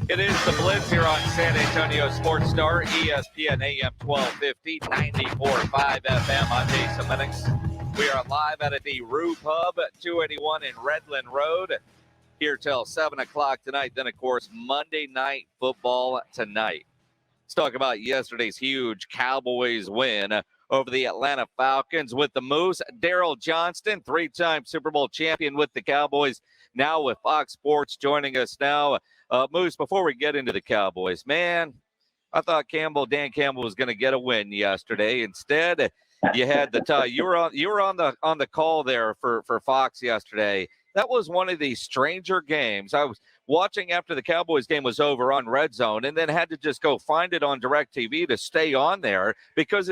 It is the Blitz here on San Antonio Sports Star, ESPN AM 1250, 94.5 FM. I'm Jason Minix. We are live out at the Rue Pub, 281 in Redland Road, here till 7 o'clock tonight. Then, of course, Monday Night Football tonight. Let's talk about yesterday's huge Cowboys win over the Atlanta Falcons with the Moose. Daryl Johnston, three-time Super Bowl champion with the Cowboys, now with Fox Sports, joining us now. Moose, before we get into the Cowboys, man, I thought Dan Campbell was going to get a win yesterday. Instead, you had the tie. You were on the call there for Fox yesterday. That was one of the stranger games. I was watching after the Cowboys game was over on Red Zone, and then had to just go find it on DirecTV to stay on there because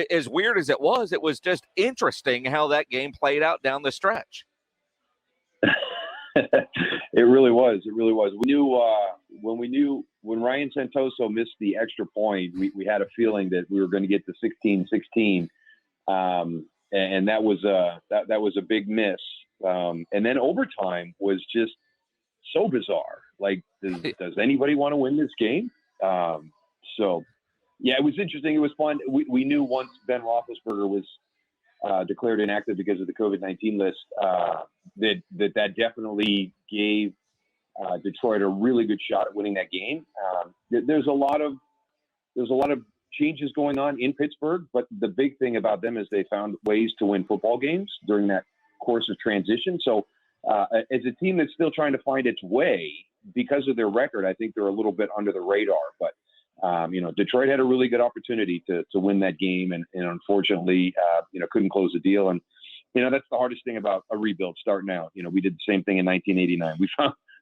as weird as it was just interesting how that game played out down the stretch. It really was. We knew when Ryan Santoso missed the extra point, we had a feeling that we were going to get to 16-16, and that was a big miss. And then overtime was just so bizarre. Like, does anybody want to win this game? So, yeah, it was interesting. It was fun. We knew once Ben Roethlisberger was declared inactive because of the COVID-19 list, that definitely gave Detroit a really good shot at winning that game. There's a lot of changes going on in Pittsburgh, but the big thing about them is they found ways to win football games during that course of transition. So as a team that's still trying to find its way because of their record, I think they're a little bit under the radar. But Detroit had a really good opportunity to win that game, and unfortunately, couldn't close the deal. And that's the hardest thing about a rebuild starting out. We did the same thing in 1989.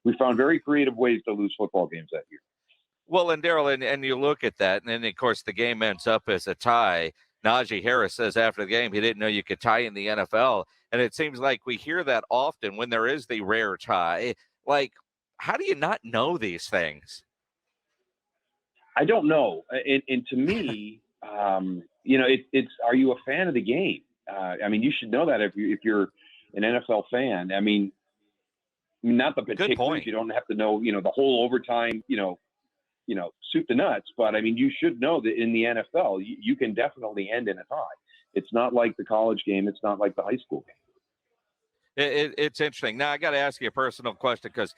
We found very creative ways to lose football games that year. Well, and Daryl, and you look at that, and then of course the game ends up as a tie. Najee Harris says after the game he didn't know you could tie in the NFL, and it seems like we hear that often when there is the rare tie. Like, how do you not know these things? I don't know. And to me, it's are you a fan of the game? You should know that if you're an NFL fan. Not the particulars. You don't have to know, the whole overtime, soup to nuts. But you should know that in the NFL, you can definitely end in a tie. It's not like the college game. It's not like the high school game. It's interesting. Now, I got to ask you a personal question because,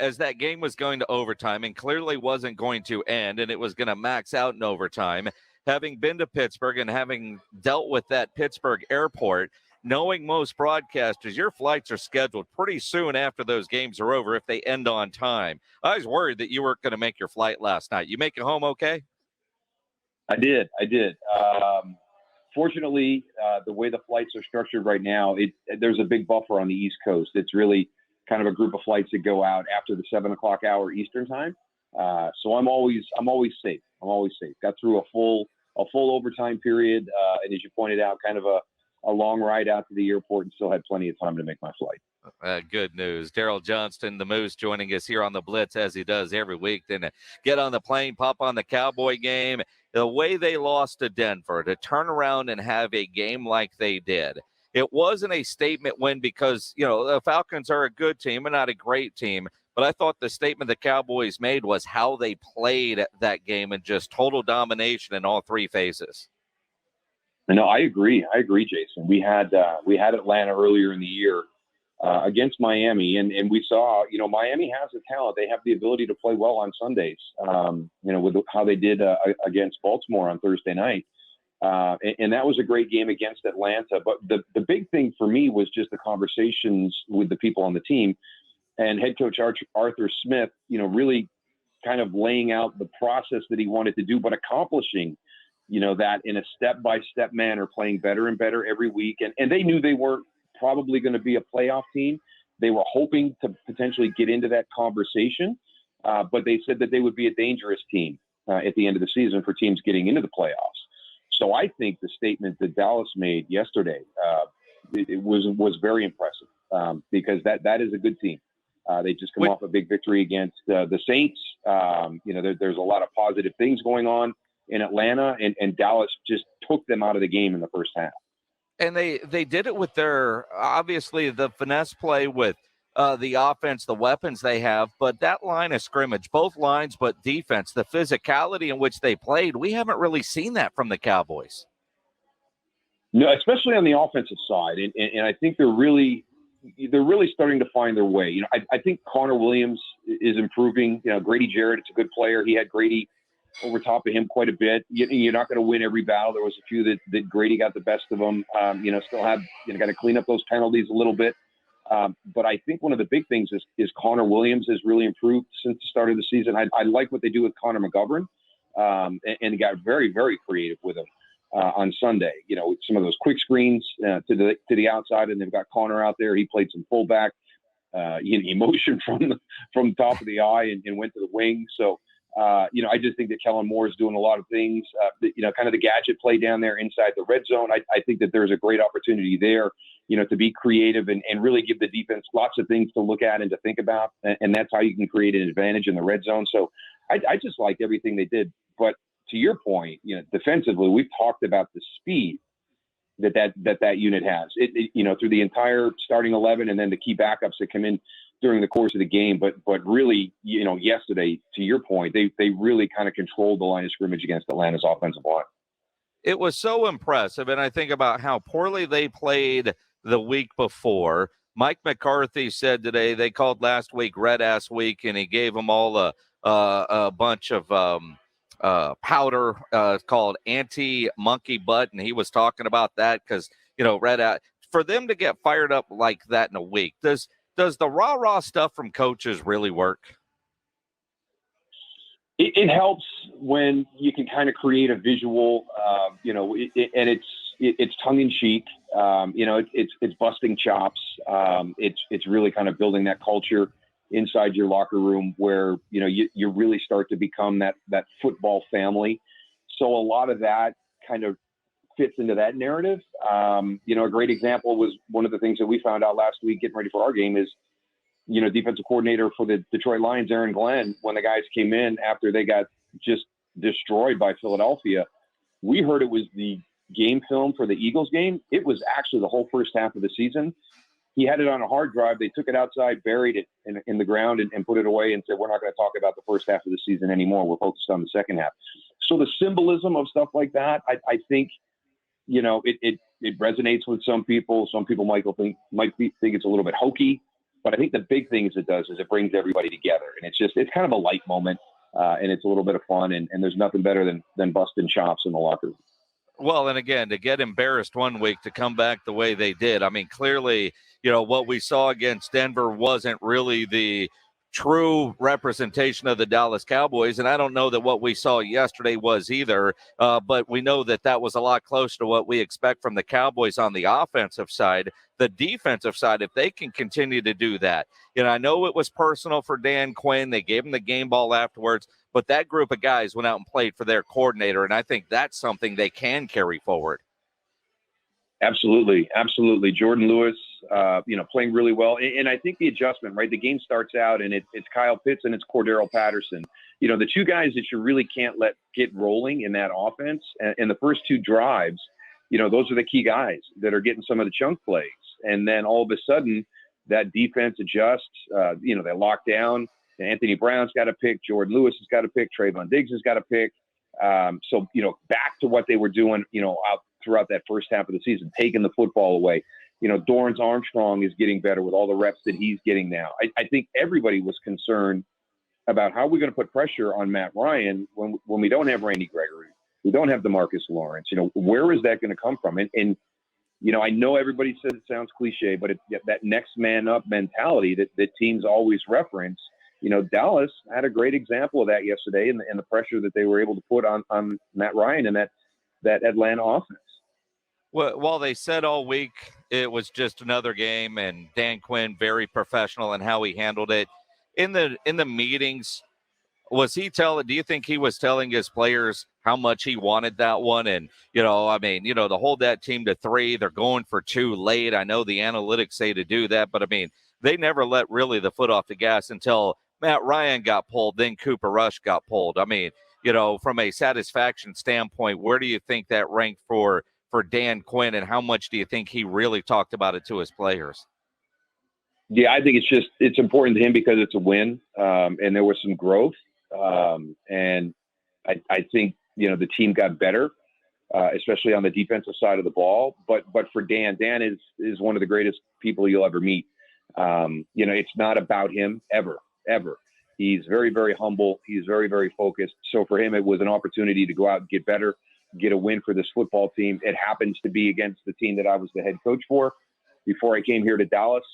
as that game was going to overtime and clearly wasn't going to end and it was going to max out in overtime, having been to Pittsburgh and having dealt with that Pittsburgh airport, knowing most broadcasters, your flights are scheduled pretty soon after those games are over if they end on time. I was worried that you weren't going to make your flight last night. You make it home okay? I did. Fortunately, the way the flights are structured right now, there's a big buffer on the East Coast. It's really kind of a group of flights that go out after the 7 o'clock hour Eastern time. So I'm always safe. Got through a full overtime period, and as you pointed out, kind of a long ride out to the airport, and still had plenty of time to make my flight. Good news. Daryl Johnston, the Moose, joining us here on the Blitz as he does every week. Then get on the plane, pop on the Cowboy game. The way they lost to Denver, to turn around and have a game like they did, it wasn't a statement win because, the Falcons are a good team and not a great team. But I thought the statement the Cowboys made was how they played that game and just total domination in all three phases. No, I agree, Jason. We had Atlanta earlier in the year against Miami, and we saw, Miami has the talent. They have the ability to play well on Sundays, with how they did against Baltimore on Thursday night. And that was a great game against Atlanta. But the big thing for me was just the conversations with the people on the team and head coach Arthur Smith, really kind of laying out the process that he wanted to do, but accomplishing, that in a step-by-step manner, playing better and better every week. And they knew they weren't probably going to be a playoff team. They were hoping to potentially get into that conversation, but they said that they would be a dangerous team at the end of the season for teams getting into the playoffs. So I think the statement that Dallas made yesterday, it was very impressive because that is a good team. They just come off a big victory against the Saints. There's a lot of positive things going on in Atlanta, and Dallas just took them out of the game in the first half. And they did it with their, obviously, the finesse play with the offense, the weapons they have, but that line of scrimmage, both lines, but defense, the physicality in which they played, we haven't really seen that from the Cowboys. No, especially on the offensive side, and I think they're really starting to find their way. I think Connor Williams is improving. Grady Jarrett, it's a good player. He had Grady over top of him quite a bit. You're not going to win every battle. There was a few that Grady got the best of them. Still have got to clean up those penalties a little bit. But I think one of the big things is Connor Williams has really improved since the start of the season. I like what they do with Connor McGovern, and got very, very creative with him on Sunday. Some of those quick screens to the outside, and they've got Connor out there. He played some fullback. He motioned from the top of the eye and went to the wing. So. I just think that Kellen Moore is doing a lot of things, kind of the gadget play down there inside the red zone. I think that there's a great opportunity there, to be creative and really give the defense lots of things to look at and to think about. And that's how you can create an advantage in the red zone. So I just liked everything they did. But to your point, defensively, we've talked about the speed that unit has, through the entire starting 11 and then the key backups that come in during the course of the game. But really, yesterday, to your point, they really kind of controlled the line of scrimmage against Atlanta's offensive line. It was so impressive, and I think about how poorly they played the week before. Mike McCarthy said today they called last week Red Ass Week, and he gave them all a bunch of powder called anti-monkey butt, and he was talking about that because, Red Ass, for them to get fired up like that in a week, does the rah-rah stuff from coaches really work? It helps when you can kind of create a visual, and it's tongue in cheek. It's busting chops. It's really kind of building that culture inside your locker room where you really start to become that football family. So a lot of that kind of fits into that narrative. A great example was one of the things that we found out last week getting ready for our game is, defensive coordinator for the Detroit Lions, Aaron Glenn, when the guys came in after they got just destroyed by Philadelphia, we heard it was the game film for the Eagles game. It was actually the whole first half of the season. He had it on a hard drive. They took it outside, buried it in the ground and put it away and said, we're not going to talk about the first half of the season anymore. We're focused on the second half. So the symbolism of stuff like that, I think, it resonates with some people. Some people might think it's a little bit hokey, but I think the big things it does is it brings everybody together, and it's kind of a light moment, and it's a little bit of fun, and there's nothing better than busting chops in the locker room. Well, and again, to get embarrassed one week, to come back the way they did, I mean, clearly, what we saw against Denver wasn't really the true representation of the Dallas Cowboys, and I don't know that what we saw yesterday was either, but we know that was a lot closer to what we expect from the Cowboys on the offensive side. The defensive side, if they can continue to do that, I know it was personal for Dan Quinn. They gave him the game ball afterwards, but that group of guys went out and played for their coordinator, and I think that's something they can carry forward. Absolutely. Jordan Lewis, playing really well. And I think the adjustment, right? The game starts out and it's Kyle Pitts and it's Cordero Patterson. The two guys that you really can't let get rolling in that offense. And the first two drives, those are the key guys that are getting some of the chunk plays. And then all of a sudden that defense adjusts, they lock down. Anthony Brown's got a pick. Jordan Lewis has got a pick. Trayvon Diggs has got a pick. So, back to what they were doing, out throughout that first half of the season, taking the football away. Dorrance Armstrong is getting better with all the reps that he's getting now. I think everybody was concerned about how we're going to put pressure on Matt Ryan when we don't have Randy Gregory, we don't have DeMarcus Lawrence. Where is that going to come from? And I know everybody says it sounds cliche, but it's that next man up mentality that teams always reference. Dallas had a great example of that yesterday, and the pressure that they were able to put on Matt Ryan and that Atlanta offense. Well, they said all week it was just another game, and Dan Quinn very professional in how he handled it. In the meetings, do you think he was telling his players how much he wanted that one? And, to hold that team to 3, they're going for 2 late. I know the analytics say to do that, but they never let really the foot off the gas until Matt Ryan got pulled, then Cooper Rush got pulled. From a satisfaction standpoint, where do you think that ranked for Dan Quinn, and how much do you think he really talked about it to his players? Yeah, I think it's important to him because it's a win, and there was some growth, and I think the team got better, especially on the defensive side of the ball. But for Dan is one of the greatest people you'll ever meet. It's not about him ever. He's very, very humble. He's very, very focused. So for him, it was an opportunity to go out and get better, get a win for this football team. It happens to be against the team that I was the head coach for before I came here to Dallas,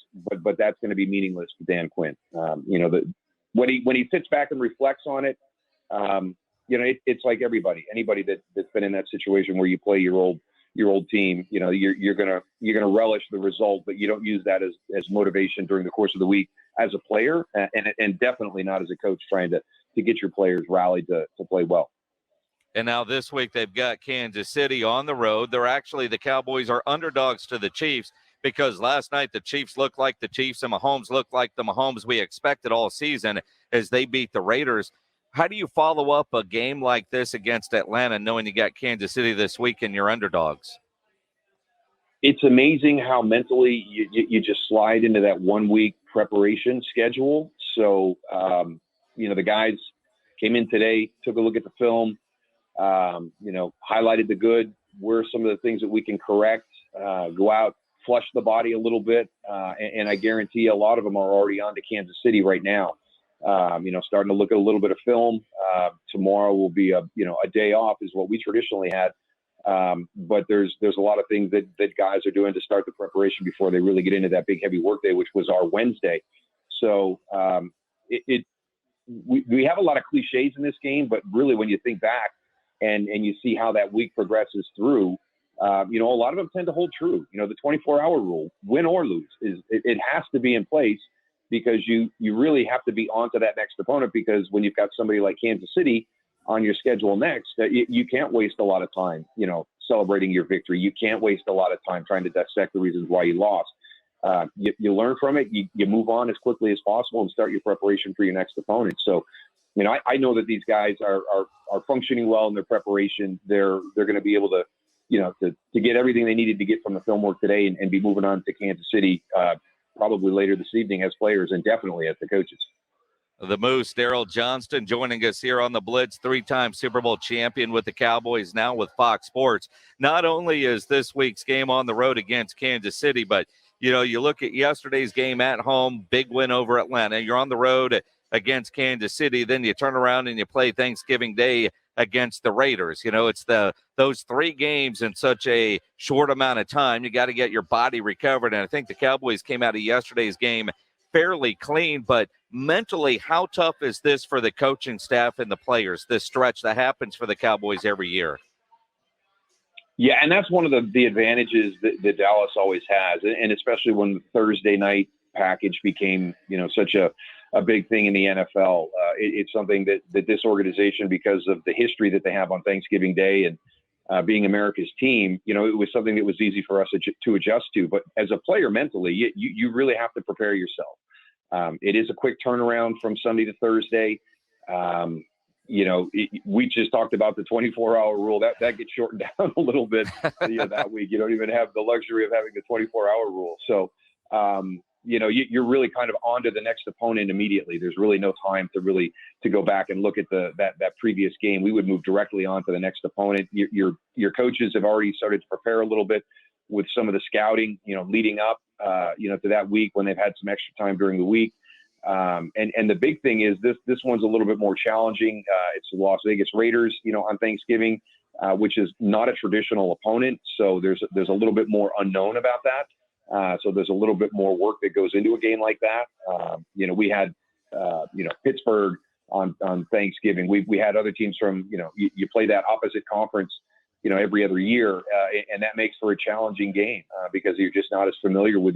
but that's going to be meaningless to Dan Quinn. When he sits back and reflects on it, it's like anybody that's been in that situation where you play your old team. You're gonna relish the result, but you don't use that as motivation during the course of the week as a player, and definitely not as a coach trying to get your players rallied to play well. And now this week they've got Kansas City on the road. The Cowboys are underdogs to the Chiefs because last night the Chiefs looked like the Chiefs and Mahomes looked like the Mahomes we expected all season as they beat the Raiders. How do you follow up a game like this against Atlanta knowing you got Kansas City this week and you're underdogs? It's amazing how mentally you just slide into that 1 week preparation schedule. So, the guys came in today, took a look at the film, highlighted the good, where some of the things that we can correct, go out, flush the body a little bit. And I guarantee a lot of them are already on to Kansas City right now. Starting to look at a little bit of film. Tomorrow will be a day off is what we traditionally had. But there's a lot of things that guys are doing to start the preparation before they really get into that big heavy work day, which was our Wednesday. So we have a lot of cliches in this game, but really when you think back and you see how that week progresses through, a lot of them tend to hold true. The 24-hour rule, win or lose, it has to be in place because you really have to be onto that next opponent, because when you've got somebody like Kansas City on your schedule next, you can't waste a lot of time, celebrating your victory. You can't waste a lot of time trying to dissect the reasons why you lost. You learn from it. You move on as quickly as possible and start your preparation for your next opponent. So, I know that these guys are functioning well in their preparation. They're going to be able to, to get everything they needed to get from the film work today and be moving on to Kansas City probably later this evening as players and definitely as the coaches. The Moose, Daryl Johnston, joining us here on the Blitz, three-time Super Bowl champion with the Cowboys, now with Fox Sports. Not only is this week's game on the road against Kansas City, but, you look at yesterday's game at home, big win over Atlanta. You're on the road against Kansas City. Then you turn around and you play Thanksgiving Day against the Raiders. It's those three games in such a short amount of time. You got to get your body recovered. And I think the Cowboys came out of yesterday's game fairly clean, but mentally, how tough is this for the coaching staff and the players, this stretch that happens for the Cowboys every year? Yeah, and that's one of the advantages that Dallas always has, and especially when the Thursday night package became, such a big thing in the NFL. It's something that this organization, because of the history that they have on Thanksgiving Day and being America's team, it was something that was easy for us to adjust to. But as a player mentally, you really have to prepare yourself. It is a quick turnaround from Sunday to Thursday. We just talked about the 24-hour rule. That gets shortened down a little bit that week. You don't even have the luxury of having the 24-hour rule. So, you're really kind of on to the next opponent immediately. There's really no time to go back and look at that previous game. We would move directly on to the next opponent. Your coaches have already started to prepare a little bit with some of the scouting, leading up, to that week when they've had some extra time during the week. And the big thing is this one's a little bit more challenging. It's the Las Vegas Raiders, on Thanksgiving, which is not a traditional opponent. So there's a little bit more unknown about that. So there's a little bit more work that goes into a game like that. We had, Pittsburgh on Thanksgiving. We had other teams from, you play that opposite conference, every other year. And that makes for a challenging game because you're just not as familiar with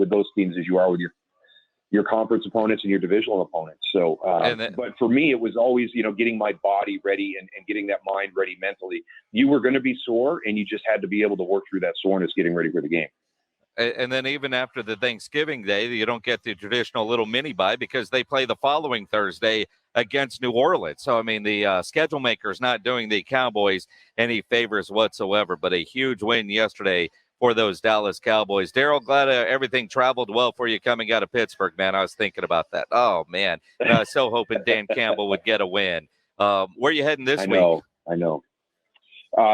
those teams as you are with your conference opponents and your divisional opponents. So, but for me, it was always, getting my body ready and getting that mind ready mentally. You were going to be sore and you just had to be able to work through that soreness getting ready for the game. And then even after the Thanksgiving Day, you don't get the traditional little mini bye because they play the following Thursday against New Orleans. So, the schedule maker is not doing the Cowboys any favors whatsoever, but a huge win yesterday for those Dallas Cowboys. Daryl, glad everything traveled well for you coming out of Pittsburgh, man. I was thinking about that. Oh, man. I was so hoping Dan Campbell would get a win. Where are you heading this week? I know.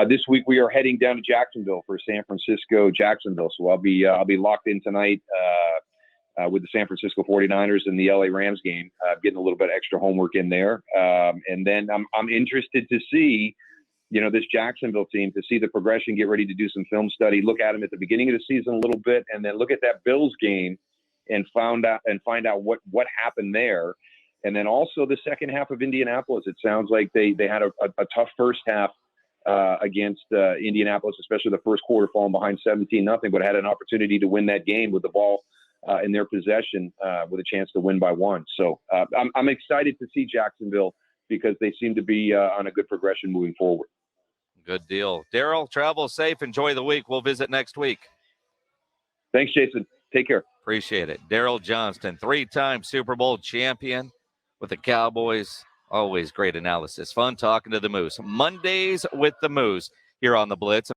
This week we are heading down to Jacksonville for Jacksonville. So I'll be locked in tonight with the San Francisco 49ers and the LA Rams game, getting a little bit of extra homework in there. And then I'm interested to see, this Jacksonville team, to see the progression, get ready to do some film study, look at them at the beginning of the season a little bit, and then look at that Bills game and find out what happened there. And then also the second half of Indianapolis. It sounds like they had a tough first half against Indianapolis, especially the first quarter, falling behind 17-0, but had an opportunity to win that game with the ball in their possession with a chance to win by 1. So I'm excited to see Jacksonville because they seem to be on a good progression moving forward. Good deal. Daryl, travel safe. Enjoy the week. We'll visit next week. Thanks, Jason. Take care. Appreciate it. Daryl Johnston, 3-time Super Bowl champion with the Cowboys. Always great analysis. Fun talking to the Moose. Mondays with the Moose here on the Blitz.